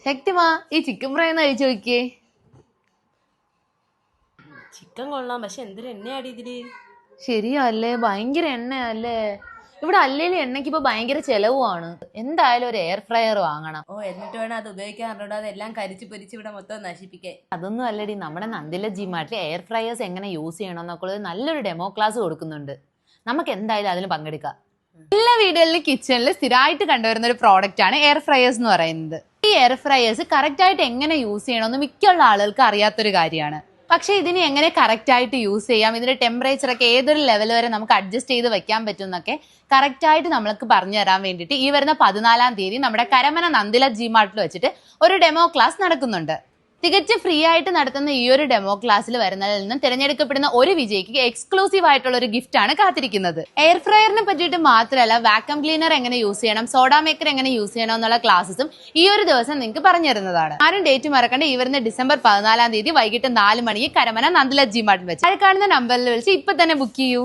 ശക്തിമാ ഈ chicken fry ഒന്ന് കഴിച്ചു നോക്കിയേ. ചിക്കൻ കൊള്ളാം, പക്ഷെ എന്തൊരു എണ്ണയാടി ഇതില്. ശരിയല്ലേ, ഭയങ്കര എണ്ണയല്ലേ. ഇവിടെ അല്ലേലും എണ്ണയ്ക്ക് ഇപ്പൊ ഭയങ്കര ചെലവുമാണ്. എന്തായാലും ഒരു എയർ ഫ്രയർ വാങ്ങണം. എന്നിട്ട് വേണം അത് ഉപയോഗിക്കാൻ അറിഞ്ഞൂടാ, അതെല്ലാം കരിച്ച് പൊരിച്ച് ഇവിടെ മൊത്തം നശിപ്പിക്കാൻ. അതൊന്നും അല്ലടി, നമ്മുടെ നന്ദില ജിമാർട്ടിൽ എയർ ഫ്രയേഴ്സ് എങ്ങനെ യൂസ് ചെയ്യണം എന്നൊക്കെ നല്ലൊരു ഡെമോ ക്ലാസ് കൊടുക്കുന്നുണ്ട്. നമുക്ക് എന്തായാലും അതിന് പങ്കെടുക്കാം. എല്ലാ വീടുകളിലും കിച്ചണിൽ സ്ഥിരമായിട്ട് കണ്ടുവരുന്ന ഒരു പ്രോഡക്റ്റ് ആണ് എയർ ഫ്രയേഴ്സ് എന്ന് പറയുന്നത്. ഈ എയർ ഫ്രയേഴ്സ് കറക്റ്റ് ആയിട്ട് എങ്ങനെ യൂസ് ചെയ്യണമെന്ന് മിക്കുള്ള ആളുകൾക്ക് അറിയാത്തൊരു കാര്യമാണ്. പക്ഷെ ഇതിനെ എങ്ങനെ കറക്റ്റ് ആയിട്ട് യൂസ് ചെയ്യാം, ഇതിന്റെ ടെമ്പറേച്ചർ ഒക്കെ ഏതൊരു ലെവൽ വരെ നമുക്ക് അഡ്ജസ്റ്റ് ചെയ്ത് വെക്കാൻ പറ്റും എന്നൊക്കെ കറക്റ്റ് ആയിട്ട് നമ്മൾക്ക് പറഞ്ഞു തരാൻ വേണ്ടിയിട്ട് ഈ വരുന്ന 14-ാം തീയതി നമ്മുടെ കരമന നന്ദില ജിമാർട്ടിൽ വെച്ചിട്ട് ഒരു ഡെമോ ക്ലാസ് നടക്കുന്നുണ്ട്. തികച്ചും ഫ്രീ ആയിട്ട് നടത്തുന്ന ഈ ഒരു ഡെമോ ക്ലാസ്സിൽ വരുന്നതിൽ നിന്നും തിരഞ്ഞെടുക്കപ്പെടുന്ന ഒരു വിജയിക്ക് എക്സ്ക്ലൂസീവ് ആയിട്ടുള്ള ഒരു ഗിഫ്റ്റ് ആണ് കാത്തിരിക്കുന്നത്. എയർ ഫ്രയറിനെ പറ്റിയിട്ട് മാത്രമല്ല, വാക്വം ക്ലീനർ എങ്ങനെ യൂസ് ചെയ്യണം, സോഡാ മേക്കർ എങ്ങനെ യൂസ് ചെയ്യണം എന്നുള്ള ക്ലാസ്സും ഈ ഒരു ദിവസം നിങ്ങൾക്ക് പറഞ്ഞു തരുന്നതാണ്. ആരും ഡേറ്റ് മറക്കണ്ട. ഈ വരുന്ന ഡിസംബർ 14-ാം തീയതി വൈകിട്ട് 4 മണിക്ക് കരമന നന്ദില ജിമാർട്ടിൽ വെച്ച് കാണുന്ന നമ്പറിൽ വിളിച്ച് ഇപ്പൊ തന്നെ ബുക്ക് ചെയ്യൂ.